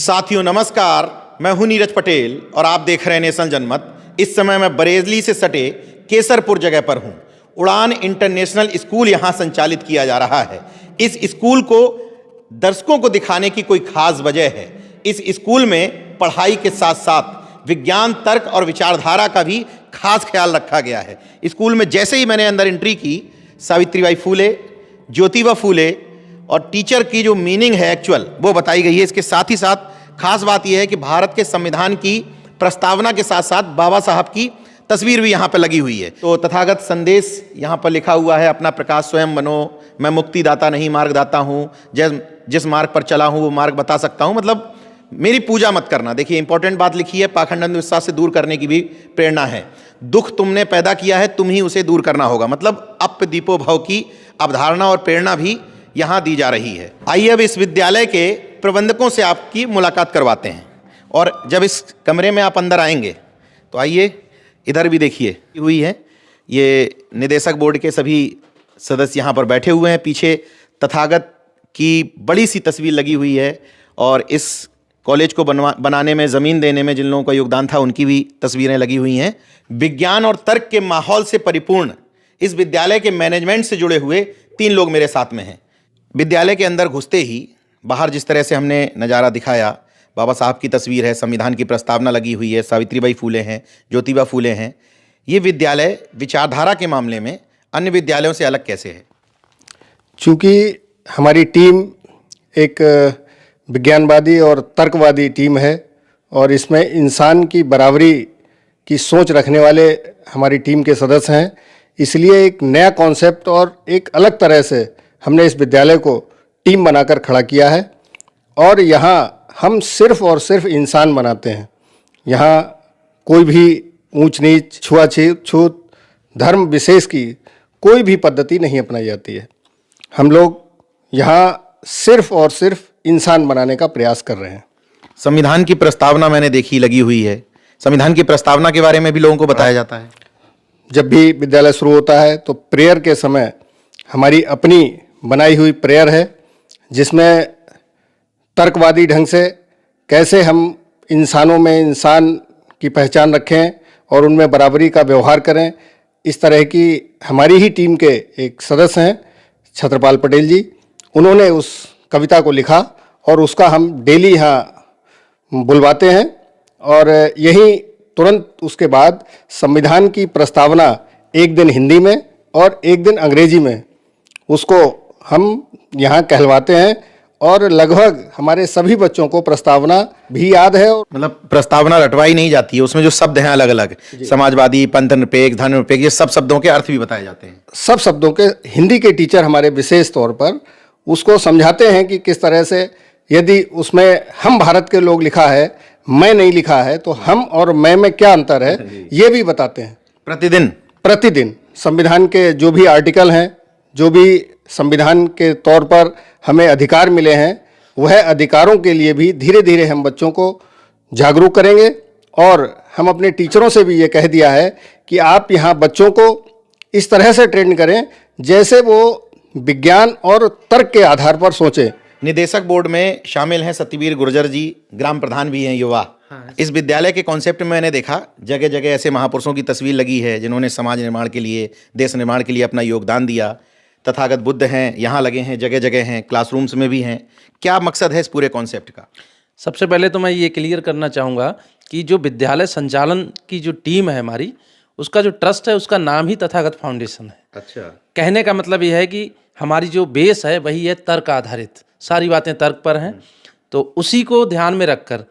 साथियों नमस्कार, मैं हूं नीरज पटेल और आप देख रहे हैं नेशनल जनमत। इस समय मैं बरेली से सटे केसरपुर जगह पर हूं। उड़ान इंटरनेशनल स्कूल यहां संचालित किया जा रहा है। इस स्कूल को दर्शकों को दिखाने की कोई खास वजह है। इस स्कूल में पढ़ाई के साथ साथ विज्ञान, तर्क और विचारधारा का भी खास ख्याल रखा गया है। स्कूल में जैसे ही मैंने अंदर एंट्री की, सावित्रीबाई फूले, ज्योतिबा फूले और टीचर की जो मीनिंग है एक्चुअल वो बताई गई है। इसके साथ ही साथ खास बात यह है कि भारत के संविधान की प्रस्तावना के साथ साथ बाबा साहब की तस्वीर भी यहाँ पर लगी हुई है। तो तथागत संदेश यहाँ पर लिखा हुआ है, अपना प्रकाश स्वयं बनो, मैं मुक्तिदाता नहीं मार्गदाता हूँ, जिस मार्ग पर चला हूँ वो मार्ग बता सकता हूँ, मतलब मेरी पूजा मत करना। देखिए इंपॉर्टेंट बात लिखी है, पाखंड अंधविश्वास से दूर करने की भी प्रेरणा है। दुख तुमने पैदा किया है, तुम ही उसे दूर करना होगा, मतलब अप दीपो भव की अवधारणा और प्रेरणा भी यहाँ दी जा रही है। आइए अब इस विद्यालय के प्रबंधकों से आपकी मुलाकात करवाते हैं। और जब इस कमरे में आप अंदर आएंगे तो आइए इधर भी देखिए हुई है, ये निदेशक बोर्ड के सभी सदस्य यहाँ पर बैठे हुए हैं। पीछे तथागत की बड़ी सी तस्वीर लगी हुई है और इस कॉलेज को बनाने में, ज़मीन देने में जिन लोगों का योगदान था उनकी भी तस्वीरें लगी हुई हैं। विज्ञान और तर्क के माहौल से परिपूर्ण इस विद्यालय के मैनेजमेंट से जुड़े हुए 3 लोग मेरे साथ में हैं। विद्यालय के अंदर घुसते ही बाहर जिस तरह से हमने नज़ारा दिखाया, बाबा साहब की तस्वीर है, संविधान की प्रस्तावना लगी हुई है, सावित्रीबाई फूले हैं, ज्योतिबा फूले हैं। ये विद्यालय विचारधारा के मामले में अन्य विद्यालयों से अलग कैसे है? चूँकि हमारी टीम एक विज्ञानवादी और तर्कवादी टीम है और इसमें इंसान की बराबरी की सोच रखने वाले हमारी टीम के सदस्य हैं, इसलिए एक नया कॉन्सेप्ट और एक अलग तरह से हमने इस विद्यालय को टीम बनाकर खड़ा किया है। और यहाँ हम सिर्फ और सिर्फ इंसान बनाते हैं। यहाँ कोई भी ऊंच नीच, छुआछूत, धर्म विशेष की कोई भी पद्धति नहीं अपनाई जाती है। हम लोग यहाँ सिर्फ और सिर्फ इंसान बनाने का प्रयास कर रहे हैं। संविधान की प्रस्तावना मैंने देखी लगी हुई है। संविधान की प्रस्तावना के बारे में भी लोगों को बताया जाता है। जब भी विद्यालय शुरू होता है तो प्रेयर के समय हमारी अपनी बनाई हुई प्रेयर है, जिसमें तर्कवादी ढंग से कैसे हम इंसानों में इंसान की पहचान रखें और उनमें बराबरी का व्यवहार करें, इस तरह की हमारी ही टीम के एक सदस्य हैं छत्रपाल पटेल जी, उन्होंने उस कविता को लिखा और उसका हम डेली यहाँ बुलवाते हैं। और यही तुरंत उसके बाद संविधान की प्रस्तावना एक दिन हिंदी में और एक दिन अंग्रेजी में उसको हम यहाँ कहलवाते हैं और लगभग हमारे सभी बच्चों को प्रस्तावना भी याद है। मतलब प्रस्तावना रटवाई नहीं जाती है, उसमें जो शब्द हैं अलग अलग, समाजवादी, पंथ निरपेक्ष, धर्म निरपेक्ष, ये सब शब्दों के अर्थ भी बताए जाते हैं। सब शब्दों के हिंदी के टीचर हमारे विशेष तौर पर उसको समझाते हैं कि किस तरह से, यदि उसमें हम भारत के लोग लिखा है, मैं नहीं लिखा है, तो हम और मैं में क्या अंतर है, ये भी बताते हैं। प्रतिदिन संविधान के जो भी आर्टिकल हैं, जो भी संविधान के तौर पर हमें अधिकार मिले हैं, वह अधिकारों के लिए भी धीरे धीरे हम बच्चों को जागरूक करेंगे। और हम अपने टीचरों से भी ये कह दिया है कि आप यहाँ बच्चों को इस तरह से ट्रेन करें जैसे वो विज्ञान और तर्क के आधार पर सोचें। निदेशक बोर्ड में शामिल हैं सत्यवीर गुर्जर जी, ग्राम प्रधान भी हैं युवा। इस विद्यालय के कॉन्सेप्ट में मैंने देखा जगह जगह ऐसे महापुरुषों की तस्वीर लगी है जिन्होंने समाज निर्माण के लिए, देश निर्माण के लिए अपना योगदान दिया। तथागत बुद्ध हैं, यहाँ लगे हैं, जगह जगह हैं, क्लासरूम्स में भी हैं। क्या मकसद है इस पूरे कॉन्सेप्ट का? सबसे पहले तो मैं ये क्लियर करना चाहूँगा कि जो विद्यालय संचालन की जो टीम है हमारी, उसका जो ट्रस्ट है उसका नाम ही तथागत फाउंडेशन है। अच्छा। कहने कहने का मतलब ये है कि हमारी जो बेस है वही है तर्क आधारित, सारी बातें तर्क पर हैं। तो उसी को ध्यान में रखकर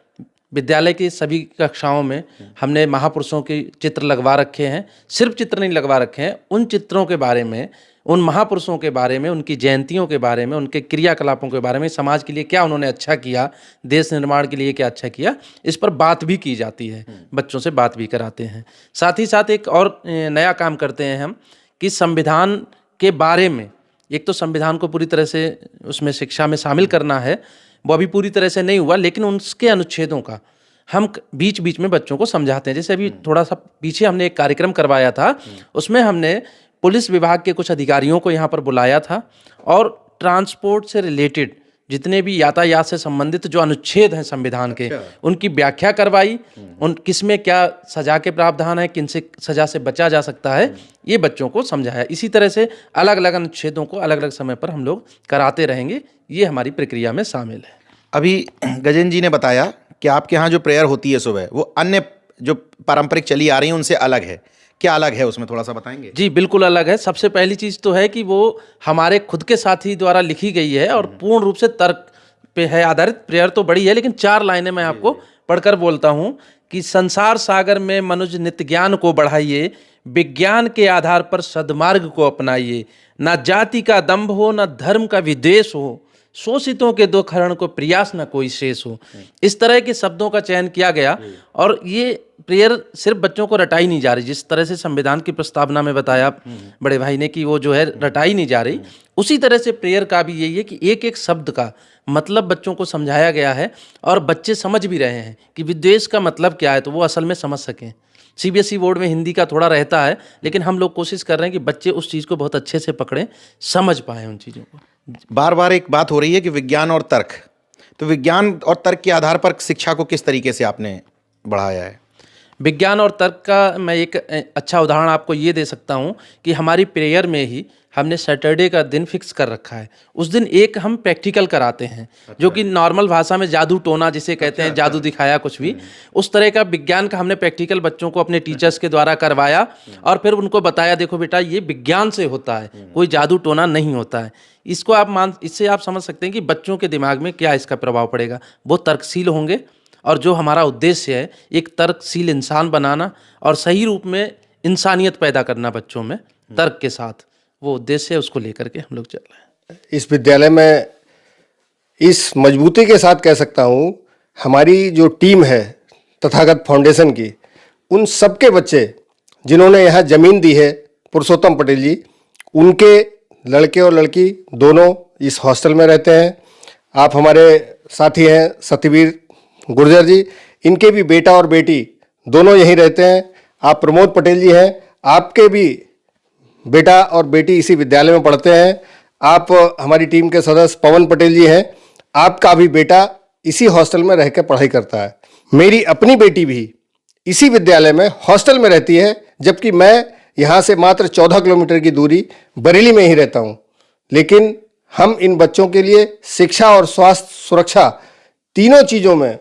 विद्यालय की सभी कक्षाओं में हमने महापुरुषों के चित्र लगवा रखे हैं। सिर्फ चित्र नहीं लगवा रखे हैं, उन चित्रों के बारे में, उन महापुरुषों के बारे में, उनकी जयंतियों के बारे में, उनके क्रियाकलापों के बारे में, समाज के लिए क्या उन्होंने अच्छा किया, देश निर्माण के लिए क्या अच्छा किया, इस पर बात भी की जाती है, बच्चों से बात भी कराते हैं। साथ ही साथ एक और नया काम करते हैं हम कि संविधान के बारे में, एक तो संविधान को पूरी तरह से उसमें शिक्षा में शामिल करना है, वो अभी पूरी तरह से नहीं हुआ, लेकिन उसके अनुच्छेदों का हम बीच बीच में बच्चों को समझाते हैं। जैसे अभी थोड़ा सा पीछे हमने एक कार्यक्रम करवाया था, उसमें हमने पुलिस विभाग के कुछ अधिकारियों को यहाँ पर बुलाया था और ट्रांसपोर्ट से रिलेटेड जितने भी यातायात से संबंधित जो अनुच्छेद हैं संविधान के, उनकी व्याख्या करवाई, उन किसमें क्या सजा के प्रावधान है, किन से सजा से बचा जा सकता है, ये बच्चों को समझाया। इसी तरह से अलग अलग अनुच्छेदों को अलग अलग समय पर हम लोग कराते रहेंगे, ये हमारी प्रक्रिया में शामिल है। अभी गजेंद्र जी ने बताया कि आपके यहाँ जो प्रेयर होती है सुबह, वो अन्य जो पारंपरिक चली आ रही है उनसे अलग है। क्या अलग है उसमें, थोड़ा सा बताएंगे? जी बिल्कुल अलग है। सबसे पहली चीज़ तो है कि वो हमारे खुद के साथी द्वारा लिखी गई है और पूर्ण रूप से तर्क पे है आधारित। प्रेयर तो बड़ी है, लेकिन 4 लाइनें मैं आपको पढ़कर बोलता हूँ कि संसार सागर में मनुज नित्य ज्ञान को बढ़ाइए, विज्ञान के आधार पर सद्मार्ग को अपनाइए, ना जाति का दंभ हो, ना धर्म का विद्वेष हो, शोषितों के दुखहरण को प्रयास न कोई शेष हो। इस तरह के शब्दों का चयन किया गया और ये प्रेयर सिर्फ बच्चों को रटाई नहीं जा रही, जिस तरह से संविधान की प्रस्तावना में बताया बड़े भाई ने कि वो जो है रटाई नहीं जा रही, उसी तरह से प्रेयर का भी यही है कि एक एक शब्द का मतलब बच्चों को समझाया गया है और बच्चे समझ भी रहे हैं कि विद्वेष का मतलब क्या है, तो वो असल में समझ सकें। सीबीएसई बोर्ड में हिंदी का थोड़ा रहता है, लेकिन हम लोग कोशिश कर रहे हैं कि बच्चे उस चीज़ को बहुत अच्छे से पकड़ें, समझ पाएँ उन चीज़ों को। बार बार एक बात हो रही है कि विज्ञान और तर्क, तो विज्ञान और तर्क के आधार पर शिक्षा को किस तरीके से आपने बढ़ाया है? विज्ञान और तर्क का मैं एक अच्छा उदाहरण आपको ये दे सकता हूँ कि हमारी प्रेयर में ही हमने सैटरडे का दिन फिक्स कर रखा है। उस दिन एक हम प्रैक्टिकल कराते हैं, जो कि नॉर्मल भाषा में जादू टोना जिसे कहते हैं, जादू दिखाया कुछ भी, उस तरह का विज्ञान का हमने प्रैक्टिकल बच्चों को अपने टीचर्स के द्वारा करवाया और फिर उनको बताया, देखो बेटा ये विज्ञान से होता है, कोई जादू टोना नहीं होता है। इसको आप इससे आप समझ सकते हैं कि बच्चों के दिमाग में क्या इसका प्रभाव पड़ेगा। वो तर्कशील होंगे और जो हमारा उद्देश्य है एक तर्कशील इंसान बनाना और सही रूप में इंसानियत पैदा करना बच्चों में तर्क के साथ, वो उद्देश्य है, उसको लेकर के हम लोग चल रहे हैं। इस विद्यालय में इस मजबूती के साथ कह सकता हूँ, हमारी जो टीम है तथागत फाउंडेशन की, उन सबके बच्चे जिन्होंने यहाँ ज़मीन दी है, पुरुषोत्तम पटेल जी, उनके लड़के और लड़की दोनों इस हॉस्टल में रहते हैं। आप हमारे साथी हैं सत्यवीर गुर्जर जी, इनके भी बेटा और बेटी दोनों यहीं रहते हैं। आप प्रमोद पटेल जी हैं, आपके भी बेटा और बेटी इसी विद्यालय में पढ़ते हैं। आप हमारी टीम के सदस्य पवन पटेल जी हैं, आपका भी बेटा इसी हॉस्टल में रहकर पढ़ाई करता है। मेरी अपनी बेटी भी इसी विद्यालय में हॉस्टल में रहती है, जबकि मैं यहाँ से मात्र 14 किलोमीटर की दूरी बरेली में ही रहता हूँ। लेकिन हम इन बच्चों के लिए शिक्षा और स्वास्थ्य सुरक्षा तीनों चीज़ों में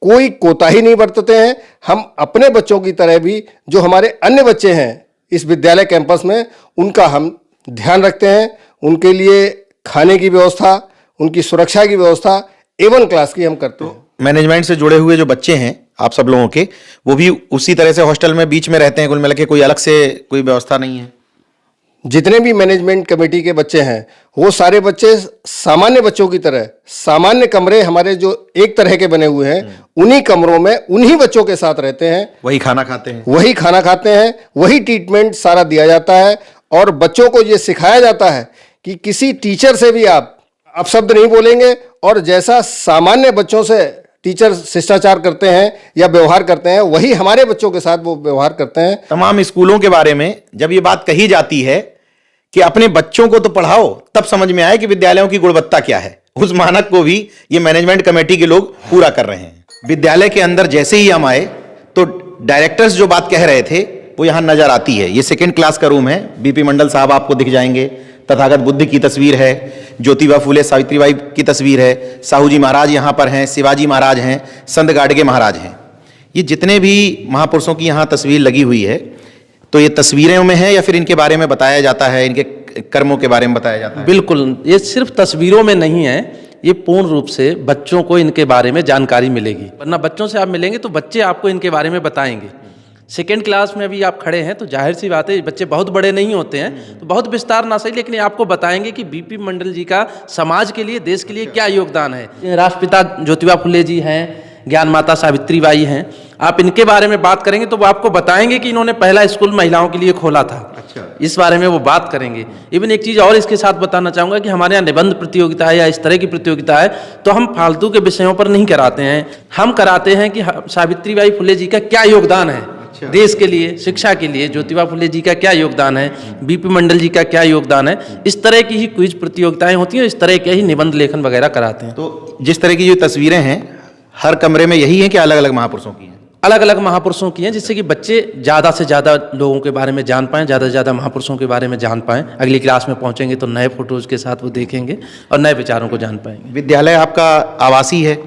कोई कोताही नहीं बरतते हैं। हम अपने बच्चों की तरह भी जो हमारे अन्य बच्चे हैं इस विद्यालय कैंपस में, उनका हम ध्यान रखते हैं। उनके लिए खाने की व्यवस्था, उनकी सुरक्षा की व्यवस्था A1 क्लास की हम करते हैं। मैनेजमेंट से जुड़े हुए जो बच्चे हैं आप सब लोगों के, वो भी उसी तरह से हॉस्टल में बीच में रहते हैं, कुल मिला के कोई अलग से कोई व्यवस्था नहीं है? जितने भी मैनेजमेंट कमेटी के बच्चे हैं वो सारे बच्चे सामान्य बच्चों की तरह, सामान्य कमरे हमारे जो एक तरह के बने हुए हैं, उन्हीं कमरों में उन्हीं बच्चों के साथ रहते हैं, वही खाना खाते हैं, वही ट्रीटमेंट सारा दिया जाता है। और बच्चों को ये सिखाया जाता है कि किसी टीचर से भी आप अपशब्द नहीं बोलेंगे और जैसा सामान्य बच्चों से टीचर शिष्टाचार करते हैं या व्यवहार करते हैं, वही हमारे बच्चों के साथ वो व्यवहार करते हैं। तमाम स्कूलों के बारे में जब ये बात कही जाती है कि अपने बच्चों को तो पढ़ाओ, तब समझ में आए कि विद्यालयों की गुणवत्ता क्या है। उस मानक को भी ये मैनेजमेंट कमेटी के लोग पूरा कर रहे हैं। विद्यालय के अंदर जैसे ही हम आए तो डायरेक्टर्स जो बात कह रहे थे वो यहाँ नजर आती है। ये 2nd क्लास का रूम है। बीपी मंडल साहब आपको दिख जाएंगे, तथागत बुद्ध की तस्वीर है, ज्योतिबा फुले सावित्रीबाई की तस्वीर है, साहू जी महाराज यहाँ पर हैं, शिवाजी महाराज हैं, संत गाडगे महाराज हैं। ये जितने भी महापुरुषों की यहाँ तस्वीर लगी हुई है, तो ये तस्वीरों में है या फिर इनके बारे में बताया जाता है, इनके कर्मों के बारे में बताया जाता है? बिल्कुल, ये सिर्फ तस्वीरों में नहीं है, ये पूर्ण रूप से बच्चों को इनके बारे में जानकारी मिलेगी। वरना बच्चों से आप मिलेंगे तो बच्चे आपको इनके बारे में बताएंगे। 2nd क्लास में अभी आप खड़े हैं तो जाहिर सी बात है, बच्चे बहुत बड़े नहीं होते हैं, तो बहुत विस्तार ना सही, लेकिन आपको बताएंगे कि बीपी मंडल जी का समाज के लिए, देश के लिए क्या योगदान है। राष्ट्रपिता ज्योतिबा फुले जी हैं, ज्ञान माता सावित्रीबाई हैं, आप इनके बारे में बात करेंगे तो वो आपको बताएंगे कि इन्होंने पहला स्कूल महिलाओं के लिए खोला था। अच्छा। इस बारे में वो बात करेंगे। इवन एक चीज़ और इसके साथ बताना चाहूँगा कि हमारे यहाँ निबंध प्रतियोगिता है या इस तरह की प्रतियोगिता है तो हम फालतू के विषयों पर नहीं कराते हैं, हम कराते हैं कि सावित्रीबाई फुले जी का क्या योगदान है देश के लिए, शिक्षा के लिए ज्योतिबा फुले जी का क्या योगदान है, बीपी मंडल जी का क्या योगदान है, इस तरह की ही क्विज प्रतियोगिताएं होती हैं, इस तरह के ही निबंध लेखन वगैरह कराते हैं। तो जिस तरह की जो तस्वीरें हैं हर कमरे में यही है कि अलग अलग महापुरुषों की हैं? अलग अलग महापुरुषों की हैं, जिससे कि बच्चे ज़्यादा से ज़्यादा लोगों के बारे में जान पाएँ, ज़्यादा से ज़्यादा महापुरुषों के बारे में जान पाएँ। अगली क्लास में पहुँचेंगे तो नए फोटोज़ के साथ वो देखेंगे और नए विचारों को जान पाएंगे। विद्यालय आपका आवासीय है?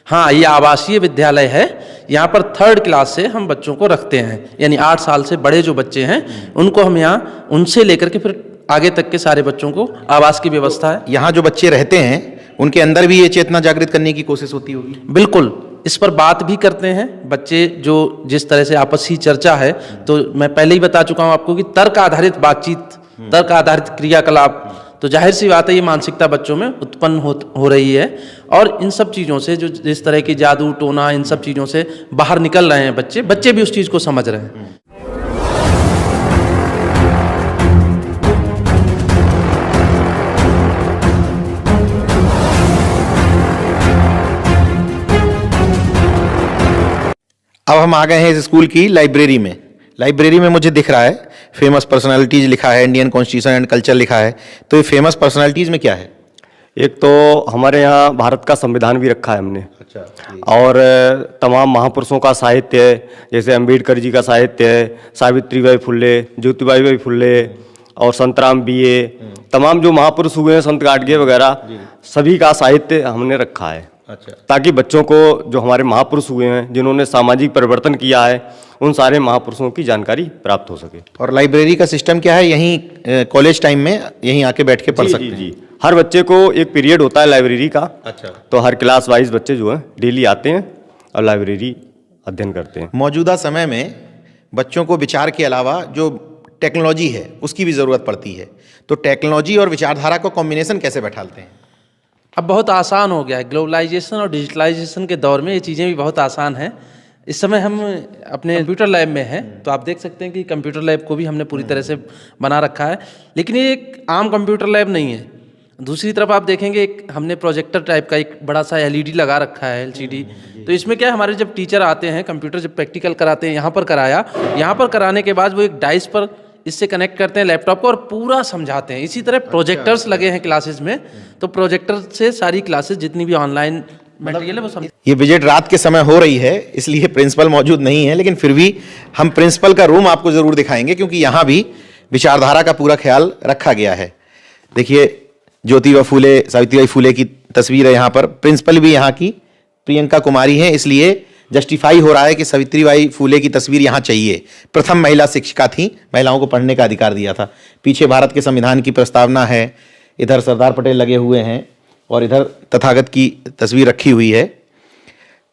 हाँ, ये आवासीय विद्यालय है। यहाँ पर 3rd क्लास से हम बच्चों को रखते हैं, यानी 8 साल से बड़े जो बच्चे हैं उनको हम यहाँ उनसे लेकर के फिर आगे तक के सारे बच्चों को आवास की व्यवस्था है। यहाँ जो बच्चे रहते हैं उनके अंदर भी ये चेतना जागृत करने की कोशिश होती होगी? बिल्कुल, इस पर बात भी करते हैं बच्चे, जो जिस तरह से आपसी चर्चा है, तो मैं पहले ही बता चुका हूँ आपको कि तर्क आधारित बातचीत, तर्क आधारित क्रियाकलाप, तो जाहिर सी बात है ये मानसिकता बच्चों में उत्पन्न हो रही है। और इन सब चीज़ों से, जो जिस तरह की जादू टोना, इन सब चीज़ों से बाहर निकल रहे हैं बच्चे भी उस चीज़ को समझ रहे हैं। अब हम आ गए हैं इस स्कूल की लाइब्रेरी में। लाइब्रेरी में मुझे दिख रहा है फेमस पर्सनालिटीज लिखा है, इंडियन कॉन्स्टिट्यूशन एंड कल्चर लिखा है। तो ये फेमस पर्सनालिटीज में क्या है? एक तो हमारे यहाँ भारत का संविधान भी रखा है हमने। अच्छा। और तमाम महापुरुषों का साहित्य है, जैसे अंबेडकर जी का साहित्य है, सावित्रीबाई फुले, ज्योतिबाई फुले और संतराम बीए, तमाम जो महापुरुष हुए हैं, संत गाडगे वगैरह, सभी का साहित्य हमने रखा है। अच्छा। ताकि बच्चों को जो हमारे महापुरुष हुए हैं, जिन्होंने सामाजिक परिवर्तन किया है, उन सारे महापुरुषों की जानकारी प्राप्त हो सके। और लाइब्रेरी का सिस्टम क्या है? यहीं कॉलेज टाइम में यहीं आके बैठ के पढ़ सकते हैं? जी, हर बच्चे को एक पीरियड होता है लाइब्रेरी का। अच्छा। तो हर क्लास वाइज बच्चे जो हैं डेली आते हैं और लाइब्रेरी अध्ययन करते हैं। मौजूदा समय में बच्चों को विचार के अलावा जो टेक्नोलॉजी है उसकी भी ज़रूरत पड़ती है, तो टेक्नोलॉजी और विचारधारा को कॉम्बिनेशन कैसे बैठालते हैं? अब बहुत आसान हो गया है, ग्लोबलाइजेशन और डिजिटलाइजेशन के दौर में ये चीज़ें भी बहुत आसान हैं। इस समय हम अपने कंप्यूटर लैब में हैं, तो आप देख सकते हैं कि कंप्यूटर लैब को भी हमने पूरी तरह से बना रखा है, लेकिन ये एक आम कंप्यूटर लैब नहीं है। दूसरी तरफ आप देखेंगे एक हमने प्रोजेक्टर टाइप का एक बड़ा सा LED लगा रखा है, LCD। तो इसमें क्या है, हमारे जब टीचर आते हैं, कंप्यूटर जब प्रैक्टिकल कराते हैं, यहाँ पर कराने के बाद वो एक डाइस पर इससे कनेक्ट करते हैं लैपटॉप को और पूरा समझाते हैं। इसी तरह प्रोजेक्टर्स लगे हैं क्लासेस में, तो प्रोजेक्टर से सारी क्लासेस जितनी भी ऑनलाइन मटेरियल है वो समझ। ये विजिट रात के समय हो रही है, इसलिए प्रिंसिपल मौजूद नहीं है, लेकिन फिर भी हम प्रिंसिपल का रूम आपको ज़रूर दिखाएंगे, क्योंकि यहाँ भी विचारधारा का पूरा ख्याल रखा गया है। देखिए, ज्योतिबा फुले, सावित्रीबाई फुले की तस्वीर है यहाँ पर। प्रिंसिपल भी यहाँ की प्रियंका कुमारी हैं, इसलिए जस्टिफाई हो रहा है कि सावित्रीबाई फुले की तस्वीर यहाँ चाहिए। प्रथम महिला शिक्षिका थी, महिलाओं को पढ़ने का अधिकार दिया था। पीछे भारत के संविधान की प्रस्तावना है, इधर सरदार पटेल लगे हुए हैं और इधर तथागत की तस्वीर रखी हुई है।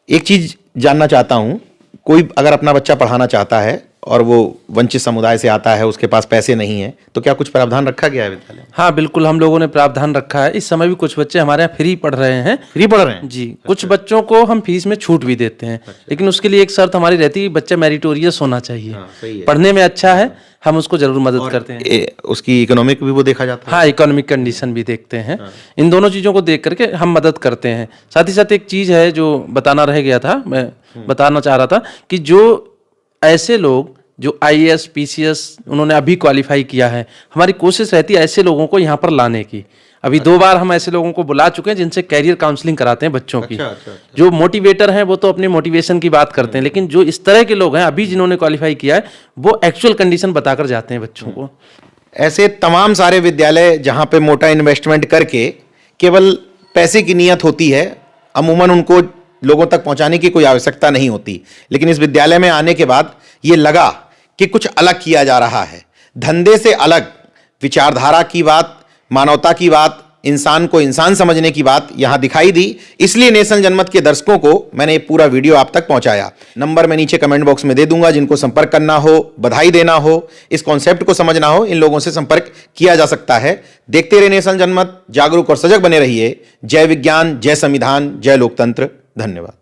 एक चीज़ जानना चाहता हूँ, कोई अगर अपना बच्चा पढ़ाना चाहता है और वो वंचित समुदाय से आता है, उसके पास पैसे नहीं है, तो क्या कुछ प्रावधान रखा गया है विद्यालय में? हाँ, बिल्कुल, हम लोगों ने प्रावधान रखा है। इस समय भी कुछ बच्चे हमारे यहाँ फ्री पढ़ रहे हैं। फ्री पढ़ रहे हैं जी। कुछ बच्चों को हम फीस में छूट भी देते हैं, लेकिन उसके लिए एक शर्त हमारी रहती है कि बच्चा मेरिटोरियस होना चाहिए। सही है। पढ़ने में अच्छा है, हम उसको जरूर मदद करते हैं। उसकी इकोनॉमिक भी वो देखा जाता है? हाँ, इकोनॉमिक कंडीशन भी देखते हैं। इन दोनों चीज़ों को देख करके हम मदद करते हैं। साथ ही साथ एक चीज़ है जो बताना रह गया था, मैं बताना चाह रहा था कि जो ऐसे लोग जो IAS PCS उन्होंने अभी क्वालिफाई किया है, हमारी कोशिश रहती है ऐसे लोगों को यहाँ पर लाने की। अभी 2 बार हम ऐसे लोगों को बुला चुके हैं जिनसे कैरियर काउंसलिंग कराते हैं बच्चों की। जो मोटिवेटर हैं वो तो अपने मोटिवेशन की बात करते हैं, लेकिन जो इस तरह के लोग हैं अभी जिन्होंने क्वालिफाई किया है, वो एक्चुअल कंडीशन बताकर जाते हैं बच्चों को। ऐसे तमाम सारे विद्यालय जहाँ पे मोटा इन्वेस्टमेंट करके केवल पैसे की नियत होती है, अमूमन उनको लोगों तक पहुँचाने की कोई आवश्यकता नहीं होती। लेकिन इस विद्यालय में आने के बाद ये लगा कि कुछ अलग किया जा रहा है, धंधे से अलग विचारधारा की बात, मानवता की बात, इंसान को इंसान समझने की बात यहाँ दिखाई दी। इसलिए नेशनल जनमत के दर्शकों को मैंने ये पूरा वीडियो आप तक पहुँचाया। नंबर मैं नीचे कमेंट बॉक्स में दे दूंगा, जिनको संपर्क करना हो, बधाई देना हो, इस कॉन्सेप्ट को समझना हो, इन लोगों से संपर्क किया जा सकता है। देखते रहे नेशनल जनमत, जागरूक और सजग बने रहिए। जय विज्ञान, जय संविधान, जय लोकतंत्र। धन्यवाद।